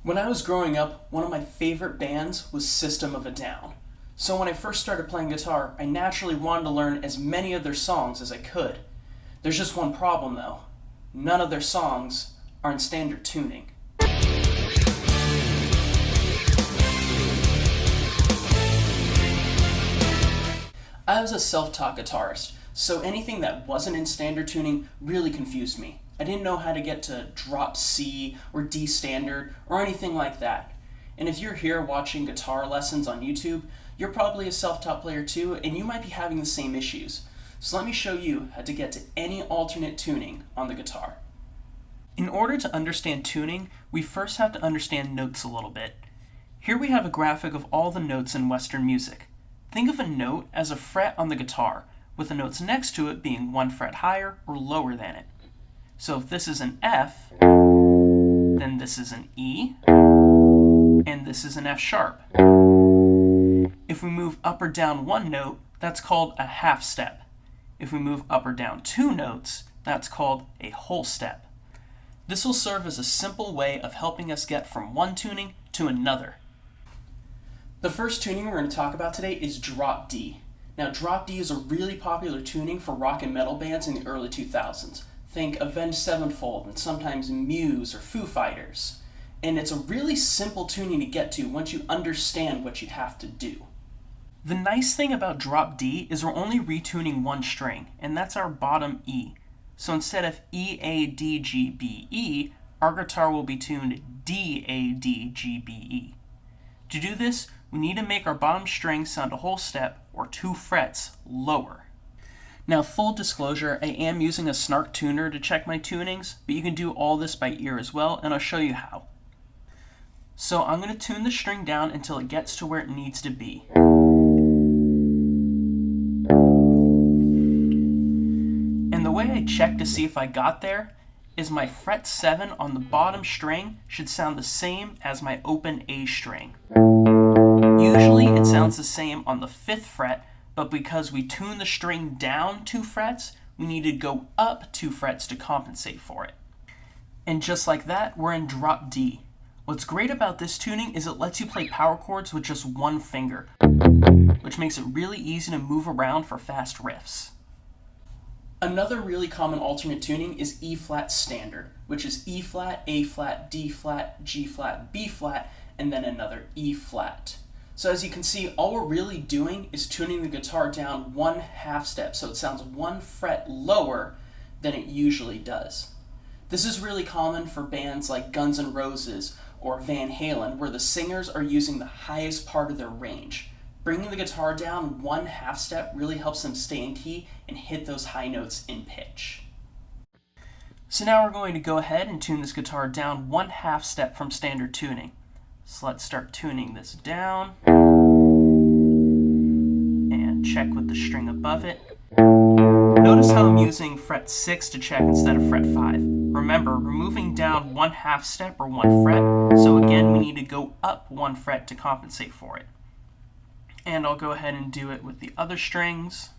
When I was growing up, one of my favorite bands was System of a Down. So when I first started playing guitar, I naturally wanted to learn as many of their songs as I could. There's just one problem though. None of their songs are in standard tuning. I was a self-taught guitarist, so anything that wasn't in standard tuning really confused me. I didn't know how to get to drop C or D standard or anything like that. And if you're here watching guitar lessons on YouTube, you're probably a self-taught player too, and you might be having the same issues. So let me show you how to get to any alternate tuning on the guitar. In order to understand tuning, we first have to understand notes a little bit. Here we have a graphic of all the notes in Western music. Think of a note as a fret on the guitar, with the notes next to it being one fret higher or lower than it. So if this is an F, then this is an E, and this is an F sharp. If we move up or down one note, that's called a half step. If we move up or down two notes, that's called a whole step. This will serve as a simple way of helping us get from one tuning to another. The first tuning we're going to talk about today is drop D. Now drop D is a really popular tuning for rock and metal bands in the early 2000s. Think Avenged Sevenfold and sometimes Muse or Foo Fighters. And it's a really simple tuning to get to once you understand what you'd have to do. The nice thing about drop D is we're only retuning one string, and that's our bottom E. So instead of E, A, D, G, B, E, our guitar will be tuned D, A, D, G, B, E. To do this, we need to make our bottom string sound a whole step, or 2 frets, lower. Now, full disclosure, I am using a Snark tuner to check my tunings, but you can do all this by ear as well, and I'll show you how. So I'm going to tune the string down until it gets to where it needs to be. And the way I check to see if I got there is my fret 7 on the bottom string should sound the same as my open A string. Usually it sounds the same on the 5th fret, but because we tune the string down 2 frets, we need to go up 2 frets to compensate for it. And just like that, we're in drop D. What's great about this tuning is it lets you play power chords with just one finger, which makes it really easy to move around for fast riffs. Another really common alternate tuning is E flat standard, which is E flat, A flat, D flat, G flat, B flat, and then another E flat. So as you can see, all we're really doing is tuning the guitar down 1 half step, so it sounds 1 fret lower than it usually does. This is really common for bands like Guns N' Roses or Van Halen, where the singers are using the highest part of their range. Bringing the guitar down 1 half step really helps them stay in key and hit those high notes in pitch. So now we're going to go ahead and tune this guitar down 1 half step from standard tuning. So let's start tuning this down and check with the string above it. Notice how I'm using fret 6 to check instead of fret 5. Remember, we're moving down 1 half step or 1 fret, so again we need to go up 1 fret to compensate for it. And I'll go ahead and do it with the other strings.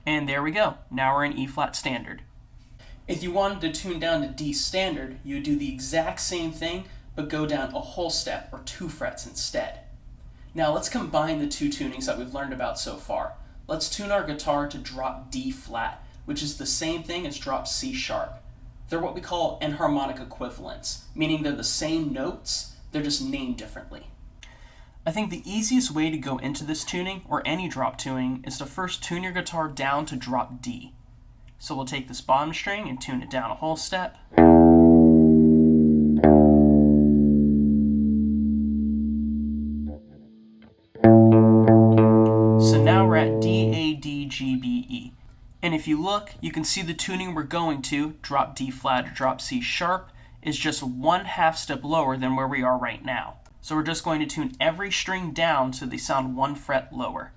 And there we go. Now we're in E flat standard. If you wanted to tune down to D standard, you would do the exact same thing, but go down a whole step or 2 frets instead. Now let's combine the 2 tunings that we've learned about so far. Let's tune our guitar to drop D flat, which is the same thing as drop C sharp. They're what we call enharmonic equivalents, meaning they're the same notes, they're just named differently. I think the easiest way to go into this tuning, or any drop tuning, is to first tune your guitar down to drop D. So we'll take this bottom string and tune it down a whole step. if you look, you can see the tuning we're going to, drop D flat or drop C sharp, is just 1/2 step lower than where we are right now. So we're just going to tune every string down so they sound 1 fret lower.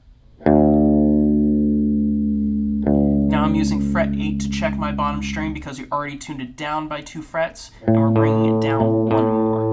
Now I'm using fret 8 to check my bottom string because we already tuned it down by 2 frets, and we're bringing it down 1 more.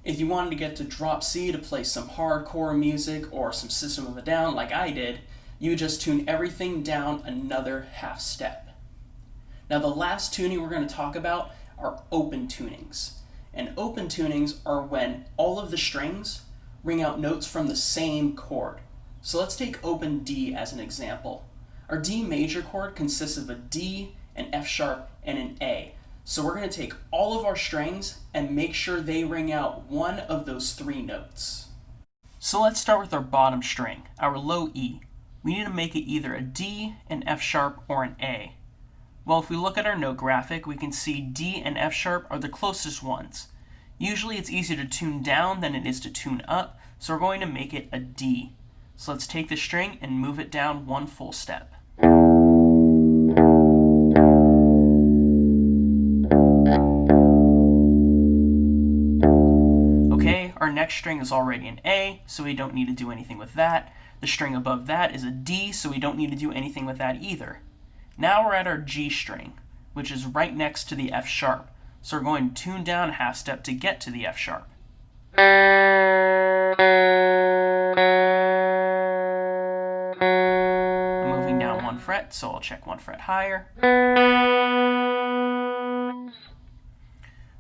If you wanted to get to drop C to play some hardcore music or some System of a Down like I did, you would just tune everything down another 1/2 step. Now the last tuning we're going to talk about are open tunings. And open tunings are when all of the strings ring out notes from the same chord. So let's take open D as an example. Our D major chord consists of a D, an F sharp, and an A. So we're going to take all of our strings and make sure they ring out one of those 3 notes. So let's start with our bottom string, our low E. We need to make it either a D, an F sharp, or an A. Well, if we look at our note graphic, we can see D and F sharp are the closest ones. Usually it's easier to tune down than it is to tune up, so we're going to make it a D. So let's take the string and move it down 1 full step. Our next string is already an A, so we don't need to do anything with that. The string above that is a D, so we don't need to do anything with that either. Now we're at our G string, which is right next to the F sharp. So we're going to tune down 1/2 step to get to the F sharp. I'm moving down 1 fret, so I'll check 1 fret higher.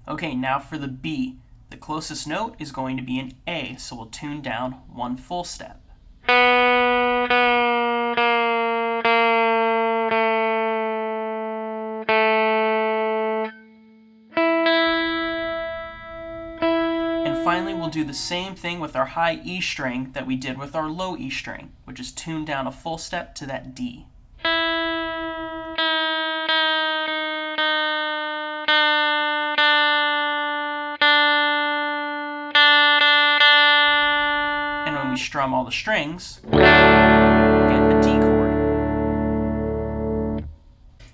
Okay, now for the B. The closest note is going to be an A, so we'll tune down 1 full step. And finally, we'll do the same thing with our high E string that we did with our low E string, which is tune down a full step to that D. And when we strum all the strings, we'll get a D chord.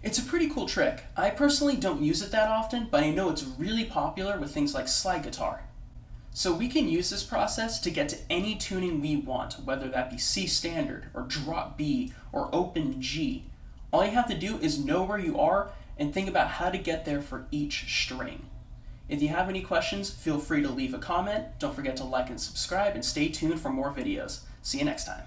It's a pretty cool trick. I personally don't use it that often, but I know it's really popular with things like slide guitar. So we can use this process to get to any tuning we want, whether that be C standard, or drop B, or open G. All you have to do is know where you are and think about how to get there for each string. If you have any questions, feel free to leave a comment. Don't forget to like and subscribe, and stay tuned for more videos. See you next time.